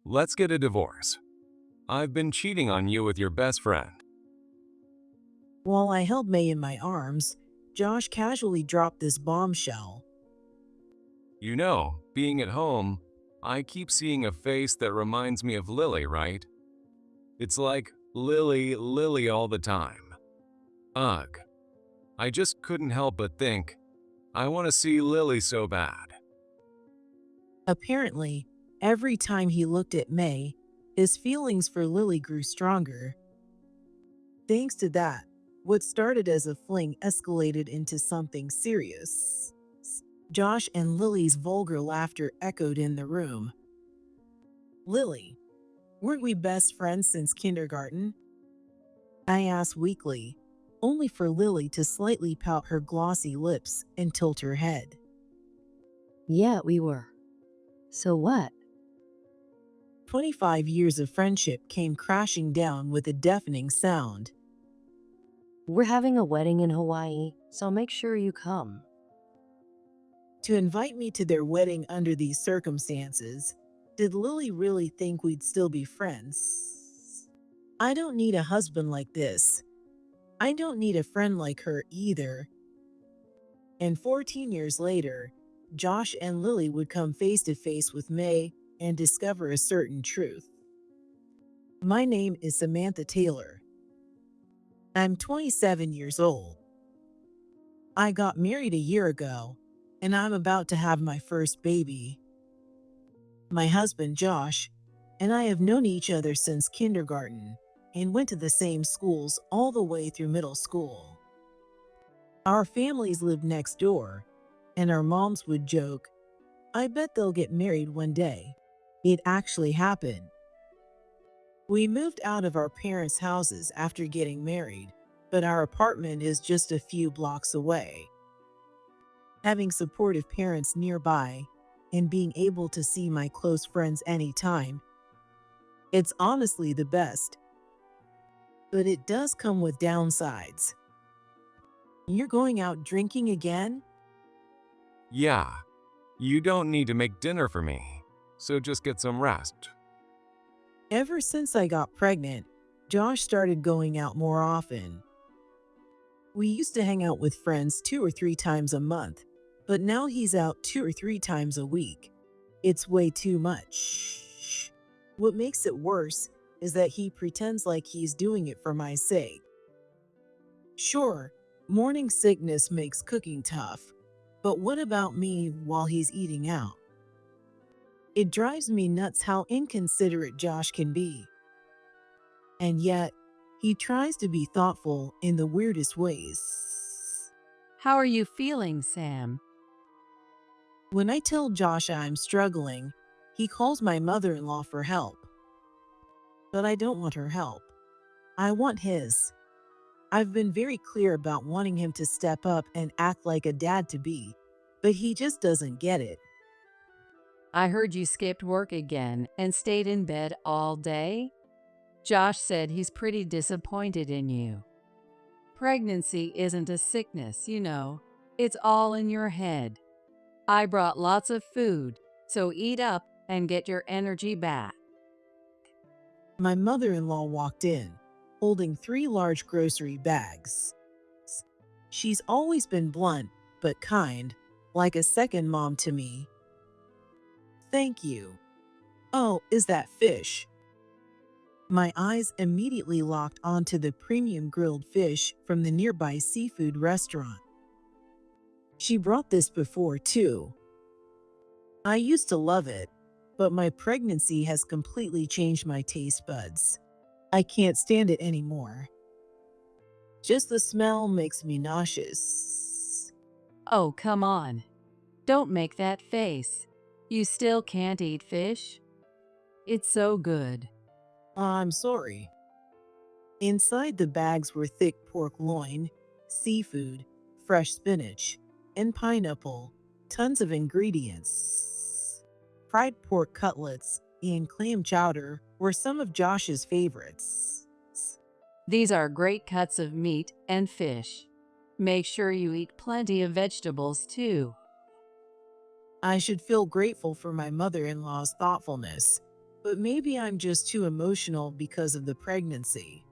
Let's get a divorce. I've been cheating on you with your best friend. While I held May in my arms, Josh casually dropped this bombshell. You know, being at home, I keep seeing a face that reminds me of Lily, right? It's like Lily, Lily all the time. Ugh. I just couldn't help but think, I want to see Lily so bad. Apparently, every time he looked at May, his feelings for Lily grew stronger. Thanks to that, what started as a fling escalated into something serious. Josh and Lily's vulgar laughter echoed in the room. Lily, weren't we best friends since kindergarten? I asked weakly, only for Lily to slightly pout her glossy lips and tilt her head. Yeah, we were. So what? 25 years of friendship came crashing down with a deafening sound. We're having a wedding in Hawaii, so make sure you come. To invite me to their wedding under these circumstances, did Lily really think we'd still be friends? I don't need a husband like this. I don't need a friend like her either. And 14 years later, Josh and Lily would come face to face with May and discover a certain truth. My name is Samantha Taylor. I'm 27 years old. I got married a year ago, and I'm about to have my first baby. My husband, Josh, and I have known each other since kindergarten and went to the same schools all the way through middle school. Our families lived next door, and our moms would joke, I bet they'll get married one day. It actually happened. We moved out of our parents' houses after getting married, but our apartment is just a few blocks away. Having supportive parents nearby and being able to see my close friends anytime, it's honestly the best. But it does come with downsides. You're going out drinking again? Yeah, you don't need to make dinner for me, so just get some rest. Ever since I got pregnant, Josh started going out more often. We used to hang out with friends 2 or 3 times a month, but now he's out 2 or 3 times a week. It's way too much. What makes it worse is that he pretends like he's doing it for my sake. Sure, morning sickness makes cooking tough, but what about me while he's eating out? It drives me nuts how inconsiderate Josh can be. And yet, he tries to be thoughtful in the weirdest ways. How are you feeling, Sam? When I tell Josh I'm struggling, he calls my mother-in-law for help. But I don't want her help. I want his. I've been very clear about wanting him to step up and act like a dad to be, but he just doesn't get it. I heard you skipped work again and stayed in bed all day. Josh said he's pretty disappointed in you. Pregnancy isn't a sickness, you know. It's all in your head. I brought lots of food, so eat up and get your energy back. My mother-in-law walked in, holding 3 large grocery bags. She's always been blunt, but kind, like a second mom to me. Thank you. Oh, is that fish? My eyes immediately locked onto the premium grilled fish from the nearby seafood restaurant. She brought this before, too. I used to love it, but my pregnancy has completely changed my taste buds. I can't stand it anymore. Just the smell makes me nauseous. Oh, come on. Don't make that face. You still can't eat fish? It's so good. I'm sorry. Inside the bags were thick pork loin, seafood, fresh spinach, and pineapple, tons of ingredients. Fried pork cutlets and clam chowder were some of Josh's favorites. These are great cuts of meat and fish. Make sure you eat plenty of vegetables too. I should feel grateful for my mother-in-law's thoughtfulness, but maybe I'm just too emotional because of the pregnancy.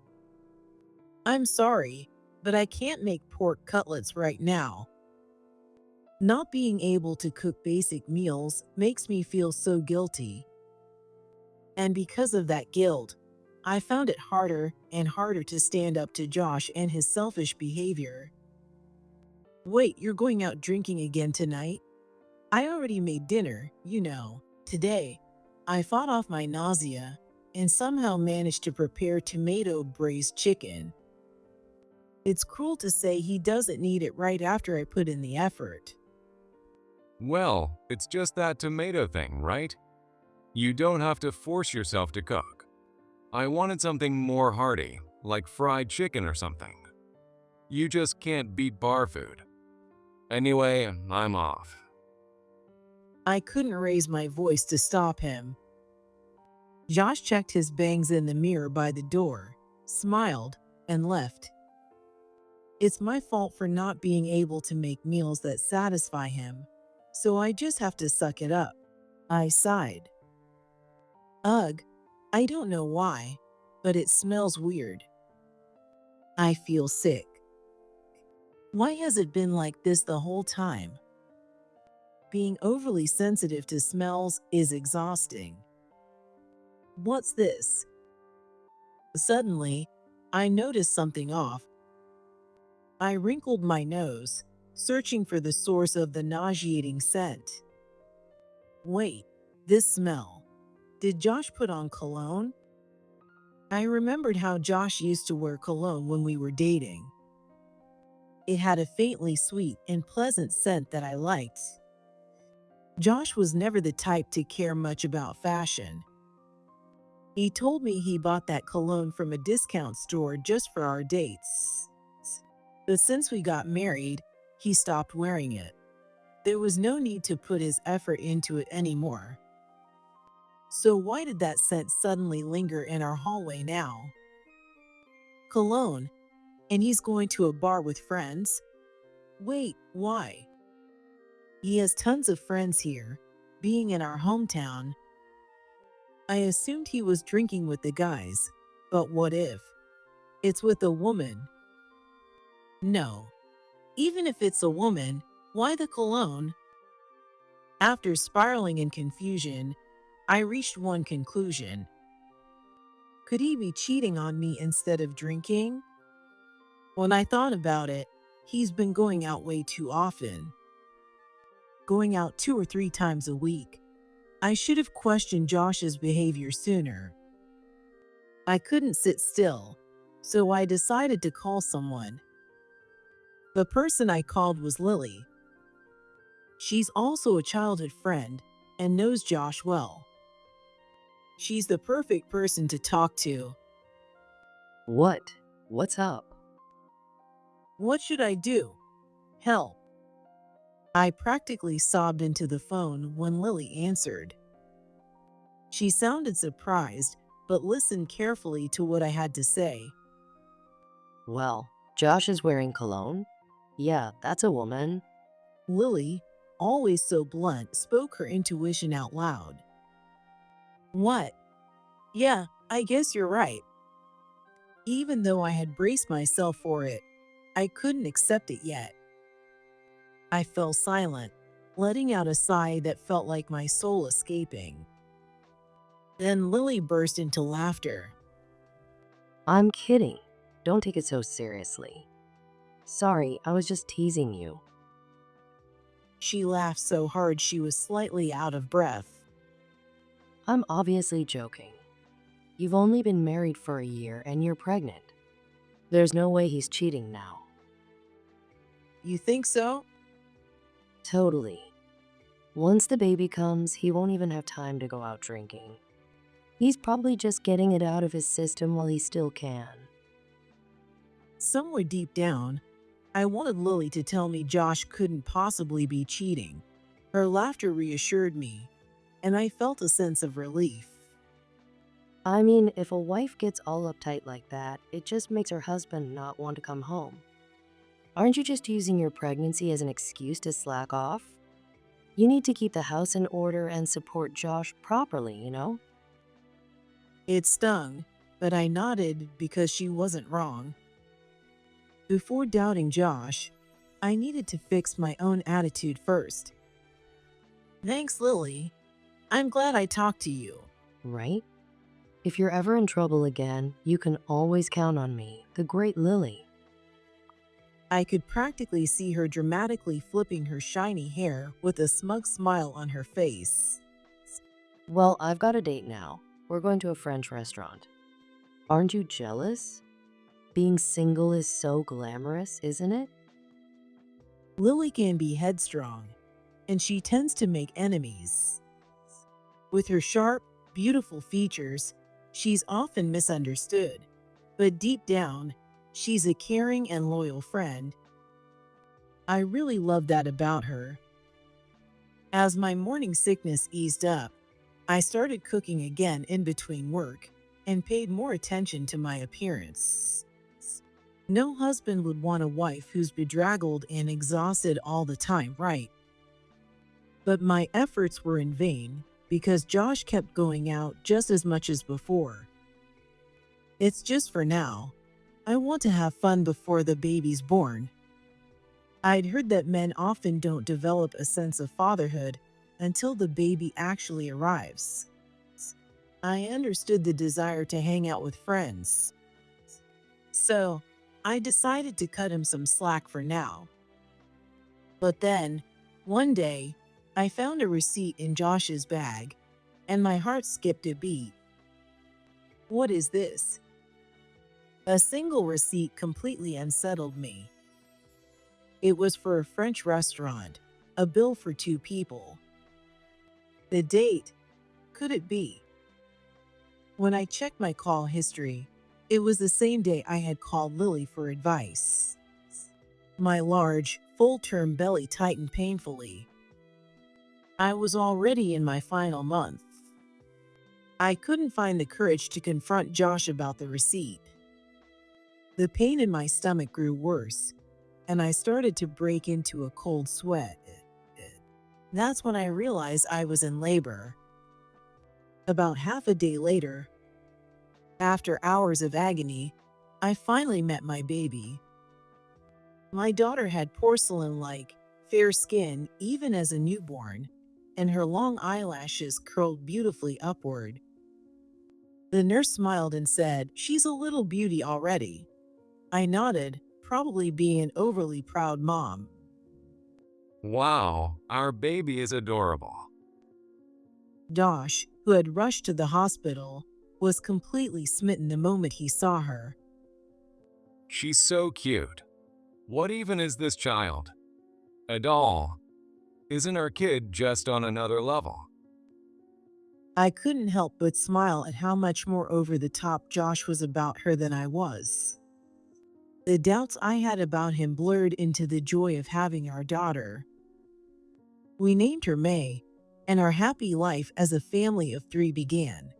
I'm sorry, but I can't make pork cutlets right now. Not being able to cook basic meals makes me feel so guilty. And because of that guilt, I found it harder and harder to stand up to Josh and his selfish behavior. Wait, you're going out drinking again tonight? I already made dinner, you know. Today, I fought off my nausea and somehow managed to prepare tomato braised chicken. It's cruel to say he doesn't need it right after I put in the effort. Well, it's just that tomato thing, right? You don't have to force yourself to cook. I wanted something more hearty, like fried chicken or something. You just can't beat bar food. Anyway, I'm off. I couldn't raise my voice to stop him. Josh checked his bangs in the mirror by the door, smiled, and left. It's my fault for not being able to make meals that satisfy him, so I just have to suck it up. I sighed. Ugh, I don't know why, but it smells weird. I feel sick. Why has it been like this the whole time? Being overly sensitive to smells is exhausting. What's this? Suddenly, I noticed something off. I wrinkled my nose, searching for the source of the nauseating scent. Wait, this smell. Did Josh put on cologne? I remembered how Josh used to wear cologne when we were dating. It had a faintly sweet and pleasant scent that I liked. Josh was never the type to care much about fashion. He told me he bought that cologne from a discount store just for our dates. But since we got married, he stopped wearing it. There was no need to put his effort into it anymore. So why did that scent suddenly linger in our hallway now? Cologne, and he's going to a bar with friends? Wait, why? He has tons of friends here, being in our hometown. I assumed he was drinking with the guys, but what if it's with a woman? No. Even if it's a woman, why the cologne? After spiraling in confusion, I reached one conclusion. Could he be cheating on me instead of drinking? When I thought about it, he's been going out way too often. Going out 2 or 3 times a week. I should have questioned Josh's behavior sooner. I couldn't sit still, so I decided to call someone. The person I called was Lily. She's also a childhood friend and knows Josh well. She's the perfect person to talk to. What? What's up? What should I do? Help. I practically sobbed into the phone when Lily answered. She sounded surprised, but listened carefully to what I had to say. Well, Josh is wearing cologne? Yeah, that's a woman. Lily, always so blunt, spoke her intuition out loud. What? Yeah, I guess you're right. Even though I had braced myself for it, I couldn't accept it yet. I fell silent, letting out a sigh that felt like my soul escaping. Then Lily burst into laughter. I'm kidding. Don't take it so seriously. Sorry, I was just teasing you. She laughed so hard she was slightly out of breath. I'm obviously joking. You've only been married for a year and you're pregnant. There's no way he's cheating now. You think so? Totally. Once the baby comes, he won't even have time to go out drinking. He's probably just getting it out of his system while he still can. Somewhere deep down, I wanted Lily to tell me Josh couldn't possibly be cheating. Her laughter reassured me, and I felt a sense of relief. I mean, if a wife gets all uptight like that, it just makes her husband not want to come home. Aren't you just using your pregnancy as an excuse to slack off? You need to keep the house in order and support Josh properly, you know? It stung, but I nodded because she wasn't wrong. Before doubting Josh, I needed to fix my own attitude first. Thanks, Lily. I'm glad I talked to you. Right? If you're ever in trouble again, you can always count on me, the great Lily. I could practically see her dramatically flipping her shiny hair with a smug smile on her face. Well, I've got a date now. We're going to a French restaurant. Aren't you jealous? Being single is so glamorous, isn't it? Lily can be headstrong, and she tends to make enemies. With her sharp, beautiful features, she's often misunderstood, but deep down, she's a caring and loyal friend. I really love that about her. As my morning sickness eased up, I started cooking again in between work and paid more attention to my appearance. No husband would want a wife who's bedraggled and exhausted all the time, right? But my efforts were in vain because Josh kept going out just as much as before. It's just for now. I want to have fun before the baby's born. I'd heard that men often don't develop a sense of fatherhood until the baby actually arrives. I understood the desire to hang out with friends. So, I decided to cut him some slack for now. But then, one day, I found a receipt in Josh's bag, and my heart skipped a beat. What is this? A single receipt completely unsettled me. It was for a French restaurant, a bill for 2 people. The date? Could it be? When I checked my call history, it was the same day I had called Lily for advice. My large, full-term belly tightened painfully. I was already in my final month. I couldn't find the courage to confront Josh about the receipt. The pain in my stomach grew worse, and I started to break into a cold sweat. That's when I realized I was in labor. About half a day later, after hours of agony, I finally met my baby. My daughter had porcelain-like, fair skin even as a newborn, and her long eyelashes curled beautifully upward. The nurse smiled and said, "She's a little beauty already." I nodded, probably being an overly proud mom. Wow, our baby is adorable. Josh, who had rushed to the hospital, was completely smitten the moment he saw her. She's so cute. What even is this child? A doll. Isn't our kid just on another level? I couldn't help but smile at how much more over the top Josh was about her than I was. The doubts I had about him blurred into the joy of having our daughter. We named her May, and our happy life as a family of 3 began.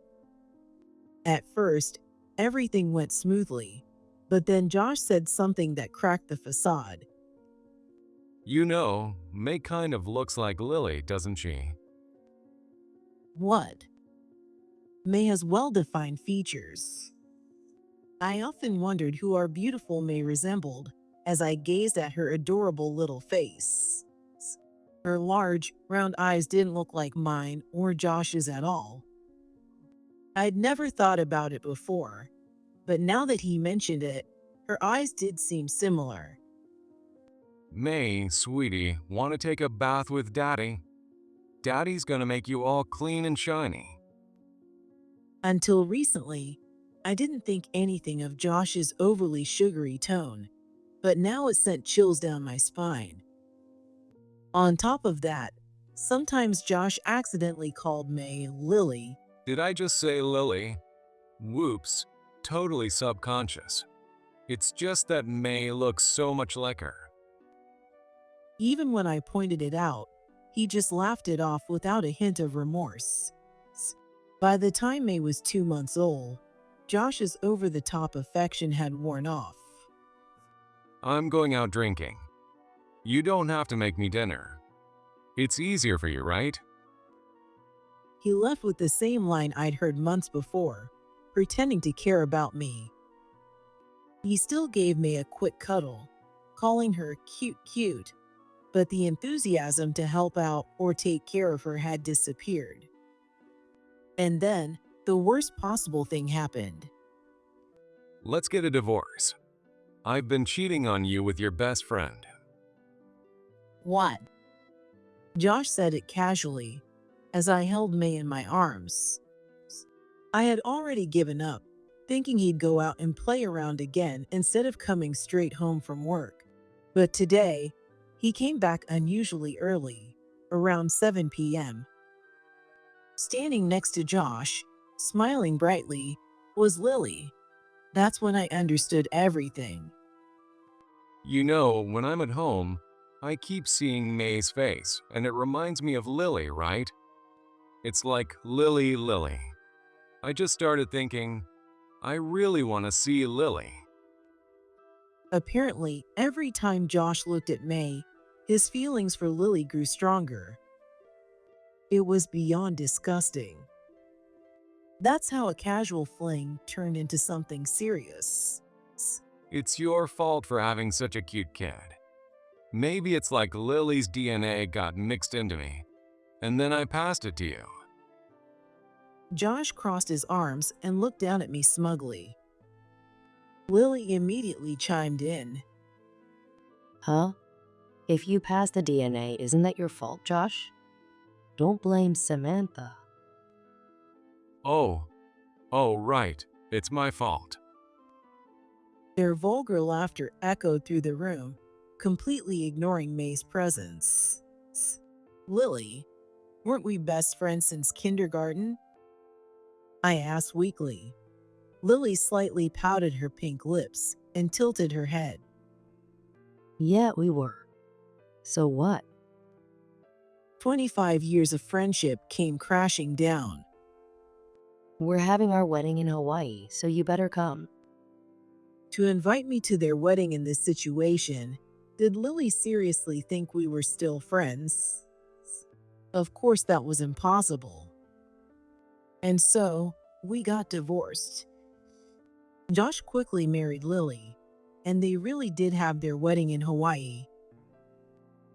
At first, everything went smoothly, but then Josh said something that cracked the facade. You know, May kind of looks like Lily, doesn't she? What? May has well-defined features. I often wondered who our beautiful May resembled as I gazed at her adorable little face. Her large, round eyes didn't look like mine or Josh's at all. I'd never thought about it before, but now that he mentioned it, her eyes did seem similar. May, sweetie, want to take a bath with Daddy? Daddy's gonna make you all clean and shiny. Until recently, I didn't think anything of Josh's overly sugary tone, but now it sent chills down my spine. On top of that, sometimes Josh accidentally called May Lily. Did I just say Lily? Whoops, totally subconscious. It's just that May looks so much like her. Even when I pointed it out, he just laughed it off without a hint of remorse. By the time May was 2 months old, Josh's over-the-top affection had worn off. I'm going out drinking. You don't have to make me dinner. It's easier for you, right? He left with the same line I'd heard months before, pretending to care about me. He still gave May a quick cuddle, calling her cute, but the enthusiasm to help out or take care of her had disappeared. And then, the worst possible thing happened. Let's get a divorce. I've been cheating on you with your best friend. What? Josh said it casually, as I held May in my arms. I had already given up, thinking he'd go out and play around again instead of coming straight home from work. But today, he came back unusually early, around 7 p.m. Standing next to Josh, smiling brightly, was Lily. That's when I understood everything. You know, when I'm at home, I keep seeing May's face, and it reminds me of Lily, right? It's like Lily. I just started thinking, I really want to see Lily. Apparently, every time Josh looked at May, his feelings for Lily grew stronger. It was beyond disgusting. That's how a casual fling turned into something serious. It's your fault for having such a cute kid. Maybe it's like Lily's DNA got mixed into me, and then I passed it to you. Josh crossed his arms and looked down at me smugly. Lily immediately chimed in. Huh? If you passed the DNA, isn't that your fault, Josh? Don't blame Samantha. Oh, right, it's my fault. Their vulgar laughter echoed through the room, completely ignoring May's presence. Lily, weren't we best friends since kindergarten? I asked weakly. Lily slightly pouted her pink lips and tilted her head. Yeah, we were. So what? 25 years of friendship came crashing down. We're having our wedding in Hawaii, so you better come. To invite me to their wedding in this situation, did Lily seriously think we were still friends? Of course, that was impossible. And so, we got divorced. Josh quickly married Lily, and they really did have their wedding in Hawaii.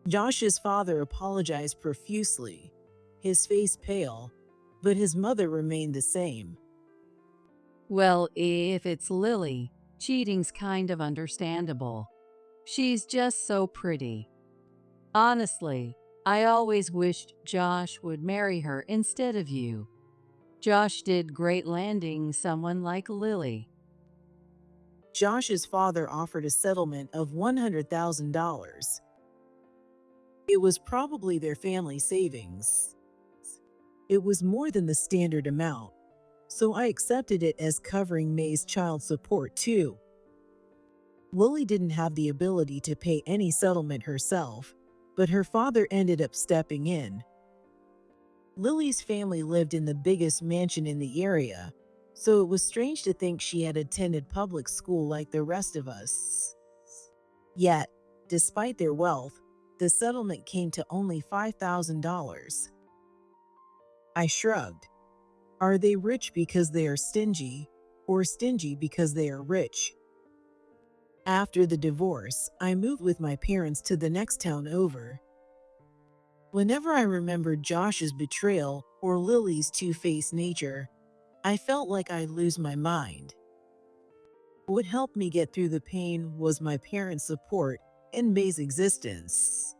Josh's father apologized profusely, his face pale, but his mother remained the same. Well, if it's Lily, cheating's kind of understandable. She's just so pretty. Honestly, I always wished Josh would marry her instead of you. Josh did great landing someone like Lily. Josh's father offered a settlement of $100,000. It was probably their family savings. It was more than the standard amount, so I accepted it as covering May's child support too. Lily didn't have the ability to pay any settlement herself, but her father ended up stepping in. Lily's family lived in the biggest mansion in the area, so it was strange to think she had attended public school like the rest of us. Yet, despite their wealth, the settlement came to only $5,000. I shrugged. Are they rich because they are stingy, or stingy because they are rich? After the divorce, I moved with my parents to the next town over. Whenever I remembered Josh's betrayal or Lily's two-faced nature, I felt like I'd lose my mind. What helped me get through the pain was my parents' support and May's existence.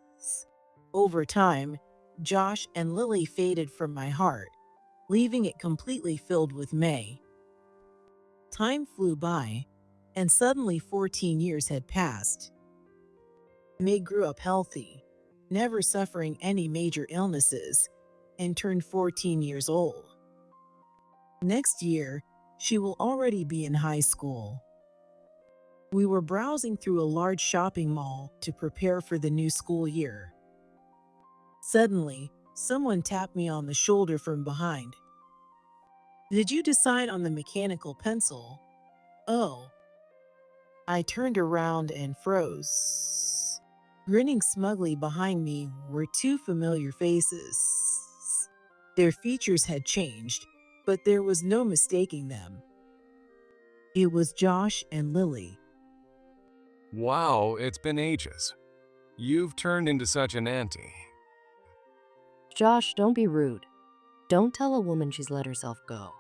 Over time, Josh and Lily faded from my heart, leaving it completely filled with May. Time flew by, and suddenly 14 years had passed. May grew up healthy, never suffering any major illnesses, and turned 14 years old. Next year, she will already be in high school. We were browsing through a large shopping mall to prepare for the new school year. Suddenly, someone tapped me on the shoulder from behind. Did you decide on the mechanical pencil? Oh. I turned around and froze. Grinning smugly behind me were two familiar faces. Their features had changed, but there was no mistaking them. It was Josh and Lily. Wow, it's been ages. You've turned into such an auntie. Josh, don't be rude. Don't tell a woman she's let herself go.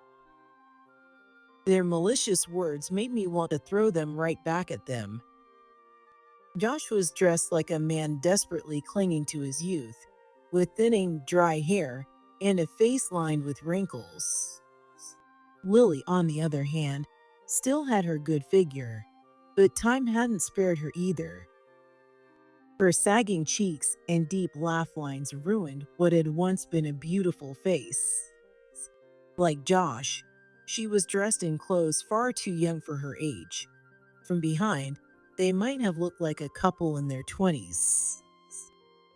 Their malicious words made me want to throw them right back at them. Josh was dressed like a man desperately clinging to his youth, with thinning, dry hair and a face lined with wrinkles. Lily, on the other hand, still had her good figure, but time hadn't spared her either. Her sagging cheeks and deep laugh lines ruined what had once been a beautiful face. Like Josh, she was dressed in clothes far too young for her age. From behind, they might have looked like a couple in their 20s.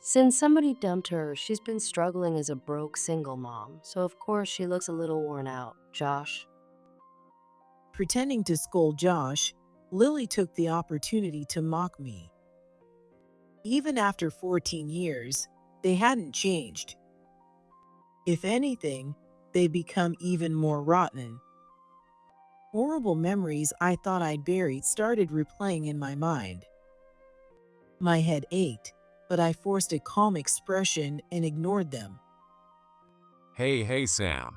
Since somebody dumped her, she's been struggling as a broke single mom, so of course she looks a little worn out, Josh. Pretending to scold Josh, Lily took the opportunity to mock me. Even after 14 years, they hadn't changed. If anything, they'd become even more rotten. Horrible memories I thought I'd buried started replaying in my mind. My head ached, but I forced a calm expression and ignored them. Hey, Sam.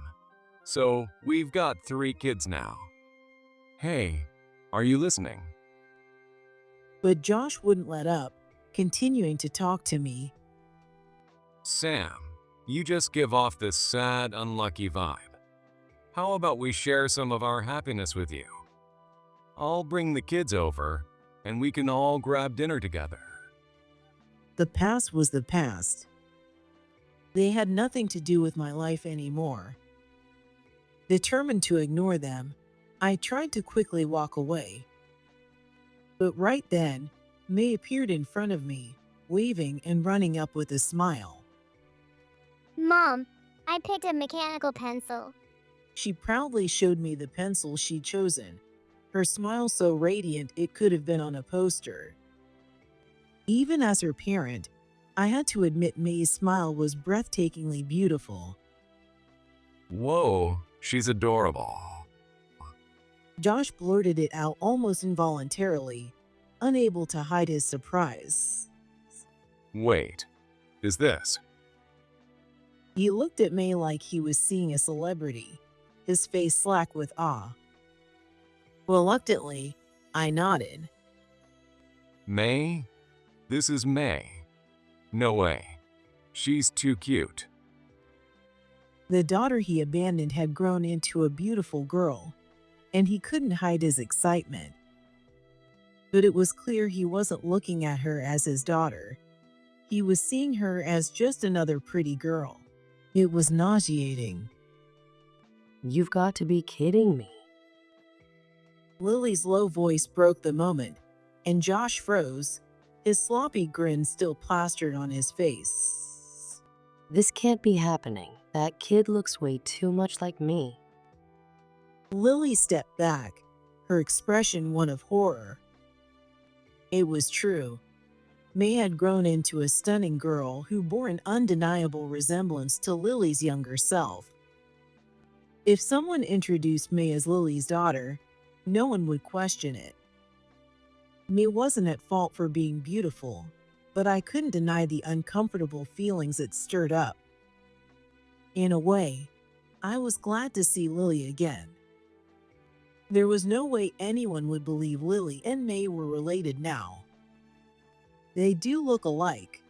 So, we've got 3 kids now. Hey, are you listening? But Josh wouldn't let up, continuing to talk to me. Sam, you just give off this sad, unlucky vibe. How about we share some of our happiness with you? I'll bring the kids over, and we can all grab dinner together. The past was the past. They had nothing to do with my life anymore. Determined to ignore them, I tried to quickly walk away. But right then, May appeared in front of me, waving and running up with a smile. Mom, I picked a mechanical pencil. She proudly showed me the pencil she'd chosen, her smile so radiant it could have been on a poster. Even as her parent, I had to admit May's smile was breathtakingly beautiful. Whoa, she's adorable. Josh blurted it out almost involuntarily, unable to hide his surprise. Wait, is this? He looked at May like he was seeing a celebrity, his face slack with awe. Reluctantly, I nodded. May? This is May. No way. She's too cute. The daughter he abandoned had grown into a beautiful girl, and he couldn't hide his excitement. But it was clear he wasn't looking at her as his daughter. He was seeing her as just another pretty girl. It was nauseating. You've got to be kidding me. Lily's low voice broke the moment, and Josh froze, his sloppy grin still plastered on his face. This can't be happening. That kid looks way too much like me. Lily stepped back, her expression one of horror. It was true. May had grown into a stunning girl who bore an undeniable resemblance to Lily's younger self. If someone introduced May as Lily's daughter, no one would question it. May wasn't at fault for being beautiful, but I couldn't deny the uncomfortable feelings it stirred up. In a way, I was glad to see Lily again. There was no way anyone would believe Lily and May were related now. They do look alike,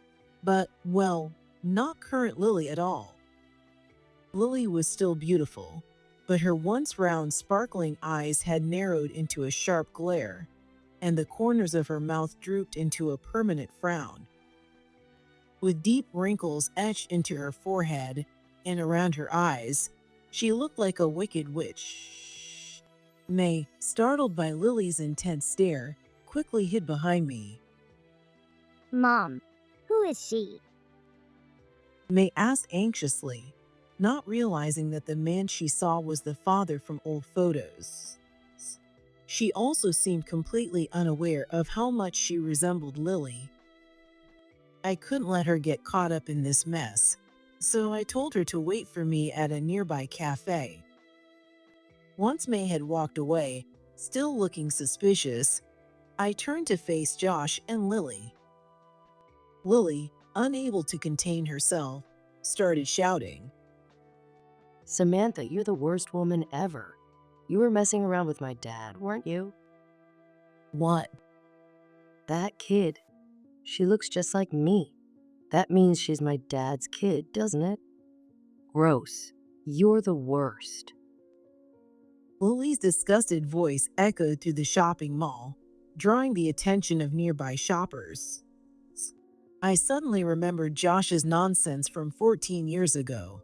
but, well, not current Lily at all. Lily was still beautiful, but her once round, sparkling eyes had narrowed into a sharp glare, and the corners of her mouth drooped into a permanent frown. With deep wrinkles etched into her forehead and around her eyes, she looked like a wicked witch. May, startled by Lily's intense stare, quickly hid behind me. Mom, who is she? May asked anxiously, not realizing that the man she saw was the father from old photos. She also seemed completely unaware of how much she resembled Lily. I couldn't let her get caught up in this mess, so I told her to wait for me at a nearby cafe. Once May had walked away, Still looking suspicious, I turned to face Josh and Lily. Lily, unable to contain herself, started shouting. Samantha, you're the worst woman ever. You were messing around with my dad, weren't you? What? That kid. She looks just like me. That means she's my dad's kid, doesn't it? Gross. You're the worst. Lily's disgusted voice echoed through the shopping mall, drawing the attention of nearby shoppers. I suddenly remembered Josh's nonsense from 14 years ago.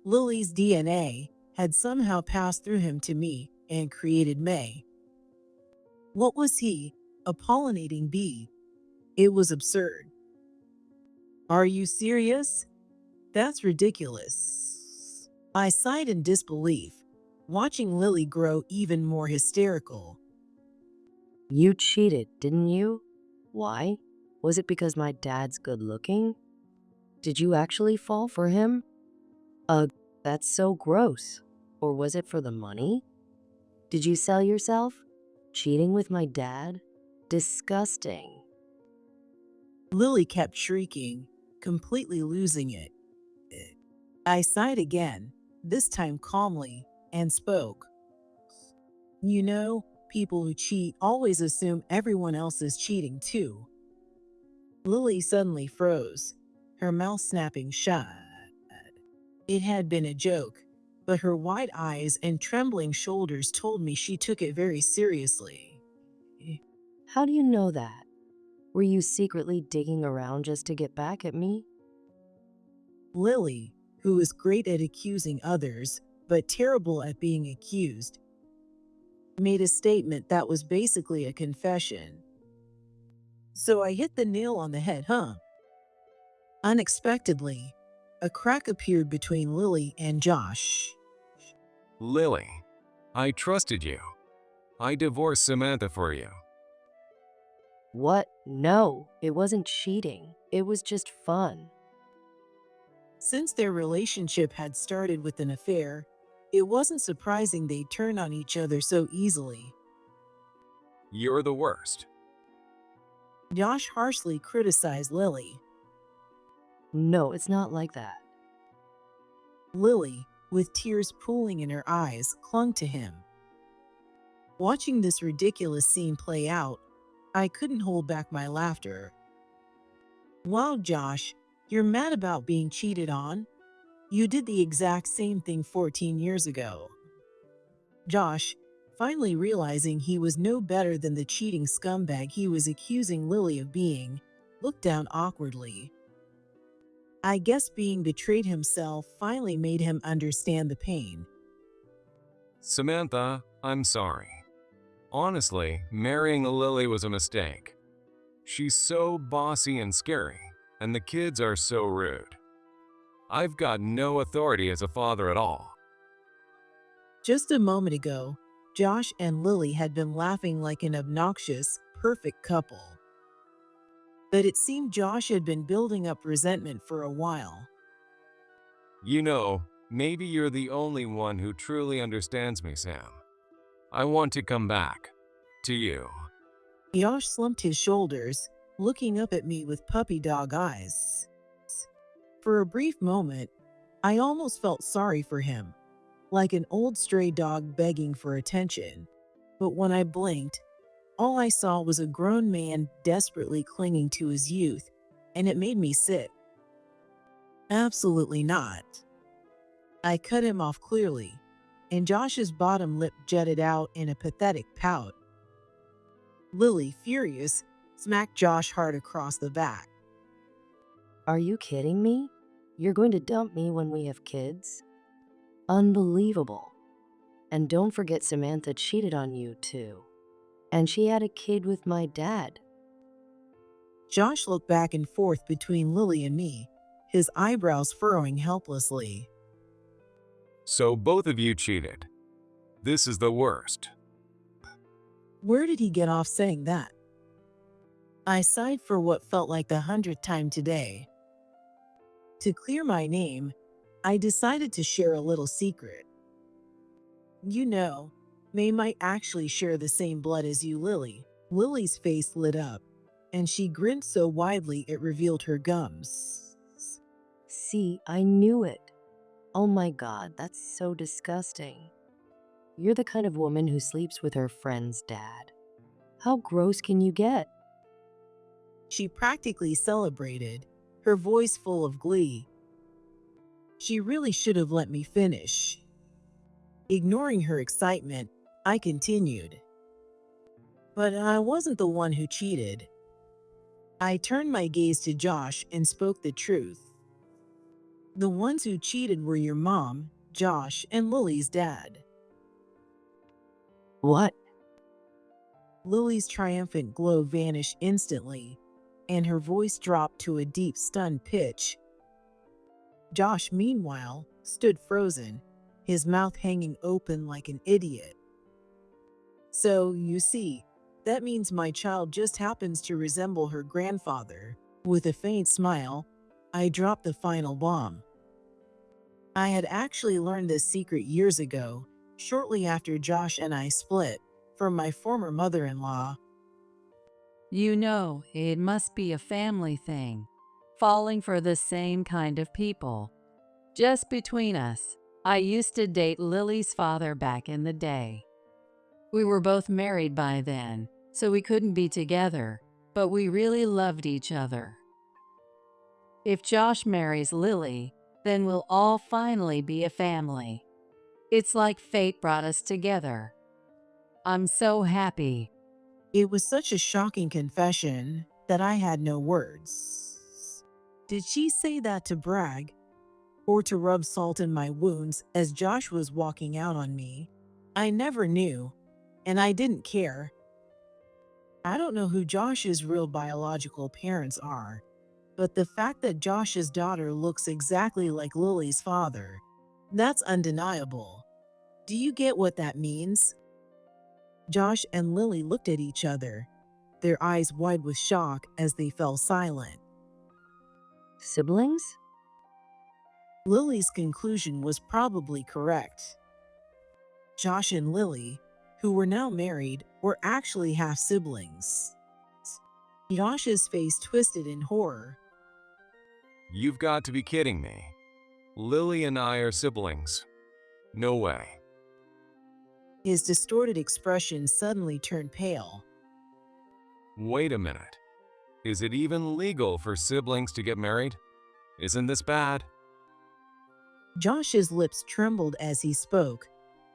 Lily's DNA had somehow passed through him to me and created May. What was he? A pollinating bee. It was absurd. Are you serious? That's ridiculous. I sighed in disbelief, watching Lily grow even more hysterical. You cheated, didn't you? Why? Was it because my dad's good looking? Did you actually fall for him? Ugh, that's so gross. Or was it for the money? Did you sell yourself? Cheating with my dad? Disgusting. Lily kept shrieking, completely losing it. I sighed again, this time calmly, and spoke. You know, people who cheat always assume everyone else is cheating too. Lily suddenly froze, her mouth snapping shut. It had been a joke, but her wide eyes and trembling shoulders told me she took it very seriously. How do you know that? Were you secretly digging around just to get back at me? Lily, who is great at accusing others, but terrible at being accused, made a statement that was basically a confession. So I hit the nail on the head, huh? Unexpectedly, a crack appeared between Lily and Josh. Lily, I trusted you. I divorced Samantha for you. What? No, it wasn't cheating. It was just fun. Since their relationship had started with an affair, it wasn't surprising they'd turn on each other so easily. You're the worst. Josh harshly criticized Lily. No, it's not like that. Lily, with tears pooling in her eyes, clung to him. Watching this ridiculous scene play out, I couldn't hold back my laughter. Wow, Josh, you're mad about being cheated on? You did the exact same thing 14 years ago. Josh, finally realizing he was no better than the cheating scumbag he was accusing Lily of being, looked down awkwardly. I guess being betrayed himself finally made him understand the pain. Samantha, I'm sorry. Honestly, marrying Lily was a mistake. She's so bossy and scary, and the kids are so rude. I've got no authority as a father at all. Just a moment ago, Josh and Lily had been laughing like an obnoxious, perfect couple. But it seemed Josh had been building up resentment for a while. You know, maybe you're the only one who truly understands me, Sam. I want to come back to you. Josh slumped his shoulders, looking up at me with puppy dog eyes. For a brief moment, I almost felt sorry for him, like an old stray dog begging for attention. But when I blinked, all I saw was a grown man desperately clinging to his youth, and it made me sick. Absolutely not. I cut him off clearly, and Josh's bottom lip jutted out in a pathetic pout. Lily, furious, smacked Josh hard across the back. Are you kidding me? You're going to dump me when we have kids? Unbelievable. And don't forget Samantha cheated on you too. And she had a kid with my dad. Josh looked back and forth between Lily and me, his eyebrows furrowing helplessly. So both of you cheated. This is the worst. Where did he get off saying that? I sighed for what felt like the 100th time today. To clear my name, I decided to share a little secret. You know, May might actually share the same blood as you, Lily. Lily's face lit up, and she grinned so widely it revealed her gums. See, I knew it. Oh my God, that's so disgusting. You're the kind of woman who sleeps with her friend's dad. How gross can you get? She practically celebrated, her voice full of glee. She really should have let me finish. Ignoring her excitement, I continued. But I wasn't the one who cheated. I turned my gaze to Josh and spoke the truth. The ones who cheated were your mom, Josh, and Lily's dad. What? Lily's triumphant glow vanished instantly, and her voice dropped to a deep, stunned pitch. Josh, meanwhile, stood frozen, his mouth hanging open like an idiot. So, you see, that means my child just happens to resemble her grandfather. With a faint smile, I dropped the final bomb. I had actually learned this secret years ago, shortly after Josh and I split, from my former mother-in-law. You know, it must be a family thing, falling for the same kind of people. Just between us, I used to date Lily's father back in the day. We were both married by then, so we couldn't be together, but we really loved each other. If Josh marries Lily, then we'll all finally be a family. It's like fate brought us together. I'm so happy. It was such a shocking confession that I had no words. Did she say that to brag, or to rub salt in my wounds as Josh was walking out on me? I never knew, and I didn't care. I don't know who Josh's real biological parents are, but the fact that Josh's daughter looks exactly like Lily's father, that's undeniable. Do you get what that means? Josh and Lily looked at each other, their eyes wide with shock as they fell silent. Siblings? Lily's conclusion was probably correct. Josh and Lily, who were now married, were actually half-siblings. Josh's face twisted in horror. You've got to be kidding me. Lily and I are siblings. No way. His distorted expression suddenly turned pale. Wait a minute. Is it even legal for siblings to get married? Isn't this bad? Josh's lips trembled as he spoke,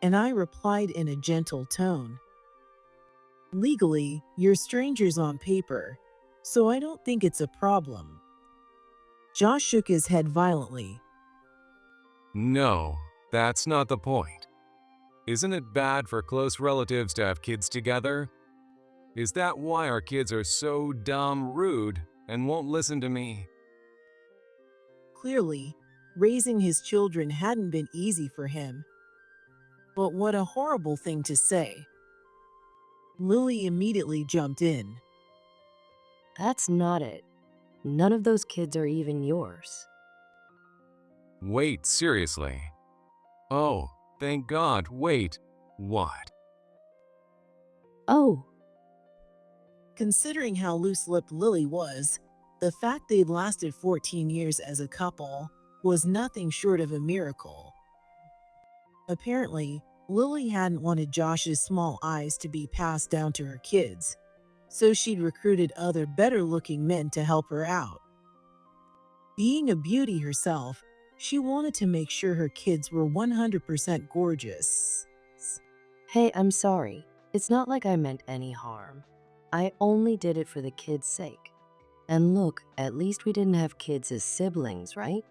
and I replied in a gentle tone. Legally, you're strangers on paper, so I don't think it's a problem. Josh shook his head violently. No, that's not the point. Isn't it bad for close relatives to have kids together? Is that why our kids are so dumb rude and won't listen to me? Clearly, raising his children hadn't been easy for him. But what a horrible thing to say. Lily immediately jumped in. That's not it. None of those kids are even yours. Wait, seriously? Oh, thank God, wait. What? Oh, Considering how loose-lipped Lily was, the fact they'd lasted 14 years as a couple was nothing short of a miracle. Apparently, Lily hadn't wanted Josh's small eyes to be passed down to her kids, so she'd recruited other better-looking men to help her out. Being a beauty herself, she wanted to make sure her kids were 100% gorgeous. hey, I'm sorry. It's not like I meant any harm. I only did it for the kids' sake. And look, at least we didn't have kids as siblings, right?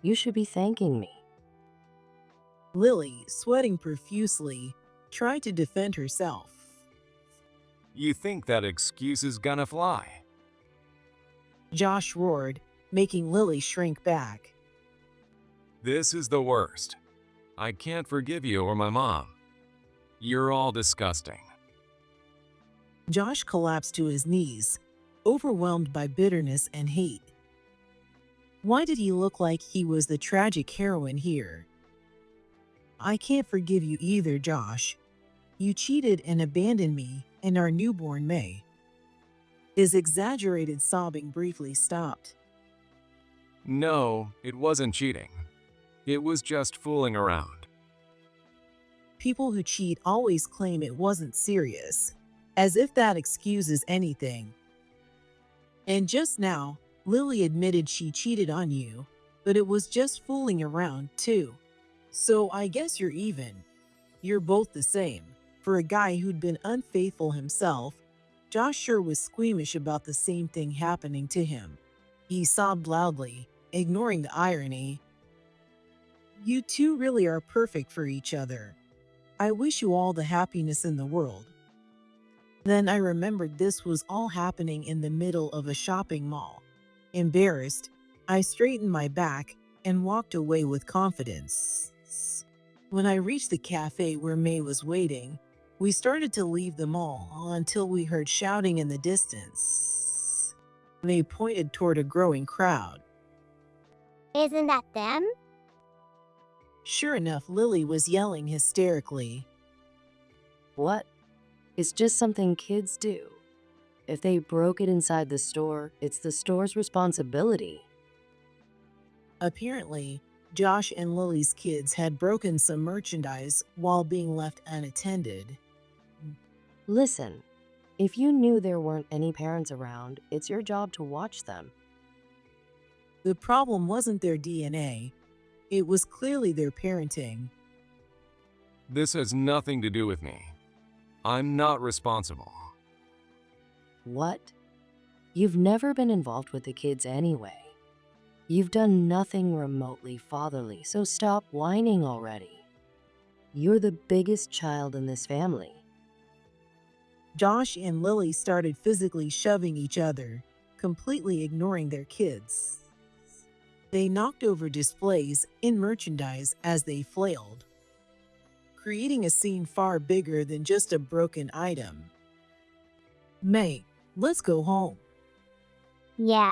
You should be thanking me. Lily, sweating profusely, tried to defend herself. You think that excuse is gonna fly? Josh roared, making Lily shrink back. This is the worst. I can't forgive you or my mom. You're all disgusting. Josh collapsed to his knees, overwhelmed by bitterness and hate. Why did he look like he was the tragic heroine here? I can't forgive you either, Josh. You cheated and abandoned me and our newborn May. His exaggerated sobbing briefly stopped. No, it wasn't cheating. It was just fooling around. People who cheat always claim it wasn't serious, as if that excuses anything. And just now, Lily admitted she cheated on you, but it was just fooling around, too. So I guess you're even. You're both the same. For a guy who'd been unfaithful himself, Josh sure was squeamish about the same thing happening to him. He sobbed loudly, ignoring the irony. You two really are perfect for each other. I wish you all the happiness in the world. Then I remembered this was all happening in the middle of a shopping mall. Embarrassed, I straightened my back and walked away with confidence. When I reached the cafe where May was waiting, we started to leave the mall until we heard shouting in the distance. May pointed toward a growing crowd. Isn't that them? Sure enough, Lily was yelling hysterically. What? It's just something kids do. If they broke it inside the store, it's the store's responsibility. Apparently, Josh and Lily's kids had broken some merchandise while being left unattended. Listen, if you knew there weren't any parents around, it's your job to watch them. The problem wasn't their DNA. It was clearly their parenting. This has nothing to do with me. I'm not responsible. What? You've never been involved with the kids anyway. You've done nothing remotely fatherly, so stop whining already. You're the biggest child in this family. Josh and Lily started physically shoving each other, completely ignoring their kids. They knocked over displays in merchandise as they flailed, creating a scene far bigger than just a broken item. May, let's go home. Yeah.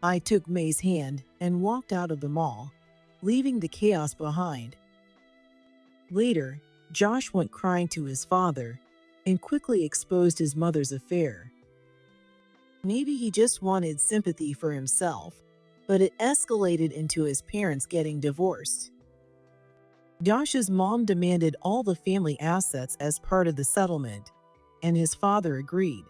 I took May's hand and walked out of the mall, leaving the chaos behind. Later, Josh went crying to his father and quickly exposed his mother's affair. Maybe he just wanted sympathy for himself, but it escalated into his parents getting divorced. Josh's mom demanded all the family assets as part of the settlement, and his father agreed.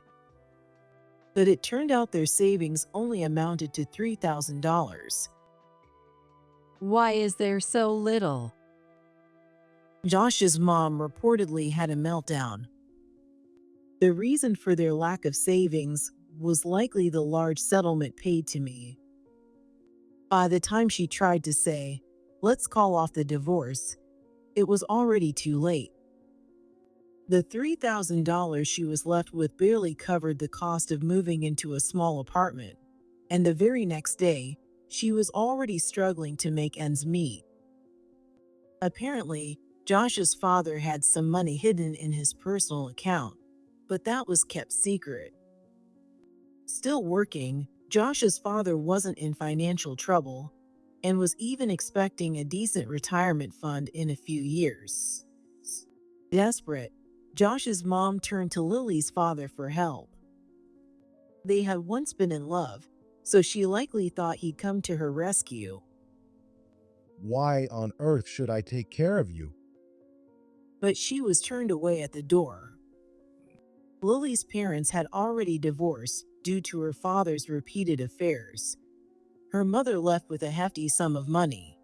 But it turned out their savings only amounted to $3,000. Why is there so little? Josh's mom reportedly had a meltdown. The reason for their lack of savings was likely the large settlement paid to me. By the time she tried to say, "Let's call off the divorce," it was already too late. The $3,000 she was left with barely covered the cost of moving into a small apartment, and the very next day, she was already struggling to make ends meet. Apparently, Josh's father had some money hidden in his personal account, but that was kept secret. Still working, Josh's father wasn't in financial trouble and was even expecting a decent retirement fund in a few years. Desperate, Josh's mom turned to Lily's father for help. They had once been in love, so she likely thought he'd come to her rescue. Why on earth should I take care of you? But she was turned away at the door. Lily's parents had already divorced due to her father's repeated affairs. Her mother left with a hefty sum of money.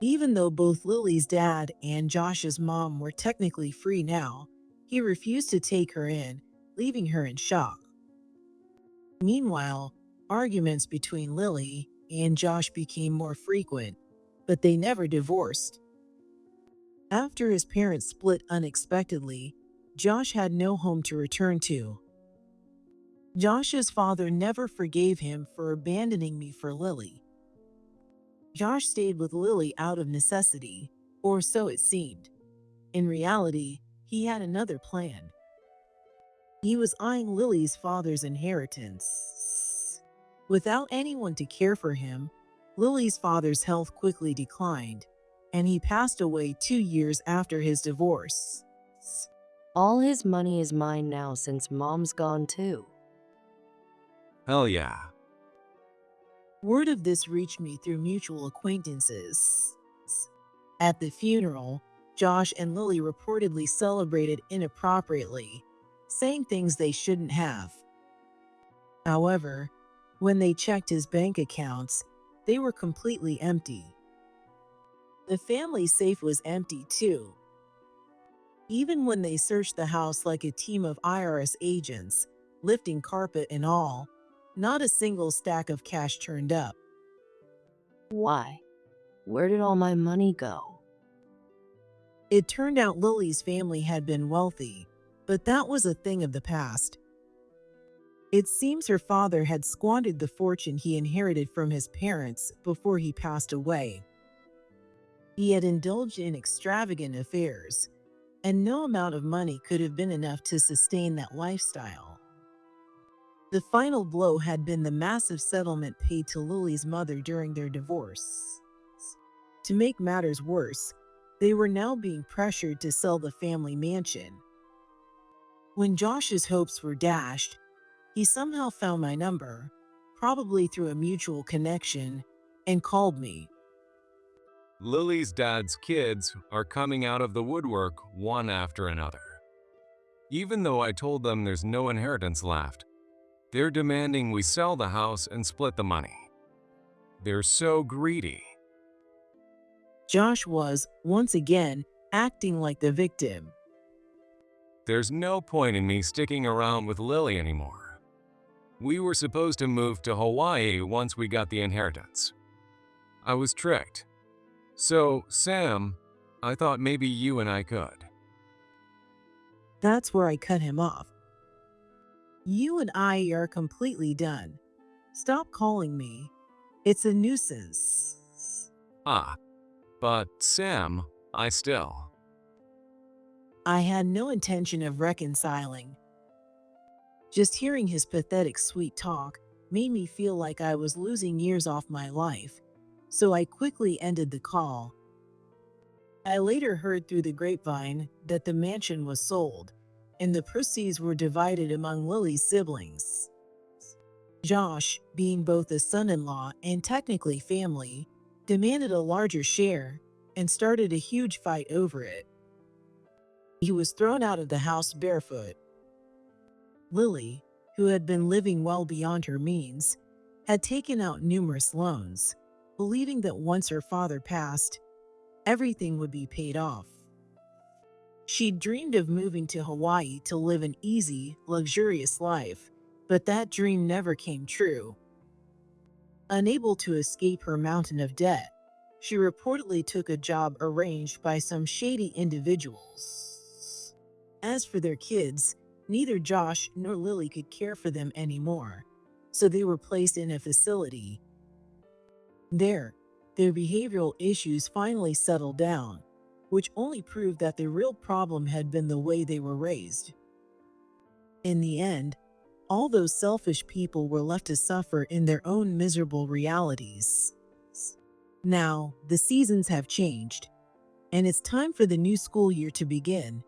Even though both Lily's dad and Josh's mom were technically free now, he refused to take her in, leaving her in shock. Meanwhile, arguments between Lily and Josh became more frequent, but they never divorced. After his parents split unexpectedly, Josh had no home to return to. Josh's father never forgave him for abandoning me for Lily. Josh stayed with Lily out of necessity, or so it seemed. In reality, he had another plan. He was eyeing Lily's father's inheritance. Without anyone to care for him, Lily's father's health quickly declined, and he passed away 2 years after his divorce. All his money is mine now since mom's gone too. Hell yeah. Word of this reached me through mutual acquaintances. At the funeral, Josh and Lily reportedly celebrated inappropriately, saying things they shouldn't have. However, when they checked his bank accounts, they were completely empty. The family safe was empty too. Even when they searched the house like a team of IRS agents, lifting carpet and all, not a single stack of cash turned up. Why? Where did all my money go? It turned out Lily's family had been wealthy, but that was a thing of the past. It seems her father had squandered the fortune he inherited from his parents before he passed away. He had indulged in extravagant affairs, and no amount of money could have been enough to sustain that lifestyle. The final blow had been the massive settlement paid to Lily's mother during their divorce. To make matters worse, they were now being pressured to sell the family mansion. When Josh's hopes were dashed, he somehow found my number, probably through a mutual connection, and called me. Lily's dad's kids are coming out of the woodwork one after another. Even though I told them there's no inheritance left, they're demanding we sell the house and split the money. They're so greedy. Josh was, once again, acting like the victim. There's no point in me sticking around with Lily anymore. We were supposed to move to Hawaii once we got the inheritance. I was tricked. So, Sam, I thought maybe you and I could. That's where I cut him off. You and I are completely done. Stop calling me. It's a nuisance. But Sam, I had no intention of reconciling. Just hearing his pathetic sweet talk made me feel like I was losing years off my life, so I quickly ended the call. I later heard through the grapevine that the mansion was sold, and the proceeds were divided among Lily's siblings. Josh, being both a son-in-law and technically family, demanded a larger share and started a huge fight over it. He was thrown out of the house barefoot. Lily, who had been living well beyond her means, had taken out numerous loans, believing that once her father passed, everything would be paid off. She dreamed of moving to Hawaii to live an easy, luxurious life, but that dream never came true. Unable to escape her mountain of debt, she reportedly took a job arranged by some shady individuals. As for their kids, neither Josh nor Lily could care for them anymore, so they were placed in a facility. There, their behavioral issues finally settled down, which only proved that the real problem had been the way they were raised. In the end, all those selfish people were left to suffer in their own miserable realities. Now, the seasons have changed, and it's time for the new school year to begin.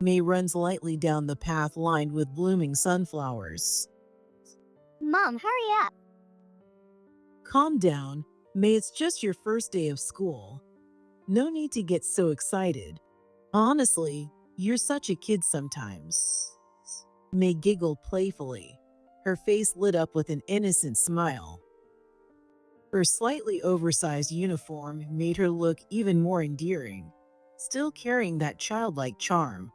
May runs lightly down the path lined with blooming sunflowers. Mom, hurry up. Calm down, May. It's just your first day of school. No need to get so excited. Honestly, you're such a kid sometimes. May giggled playfully, her face lit up with an innocent smile. Her slightly oversized uniform made her look even more endearing, still carrying that childlike charm.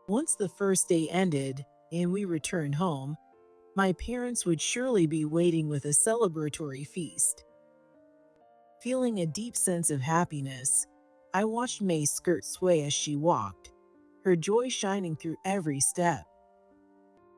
Once the first day ended and we returned home, my parents would surely be waiting with a celebratory feast. Feeling a deep sense of happiness, I watched May's skirt sway as she walked, her joy shining through every step.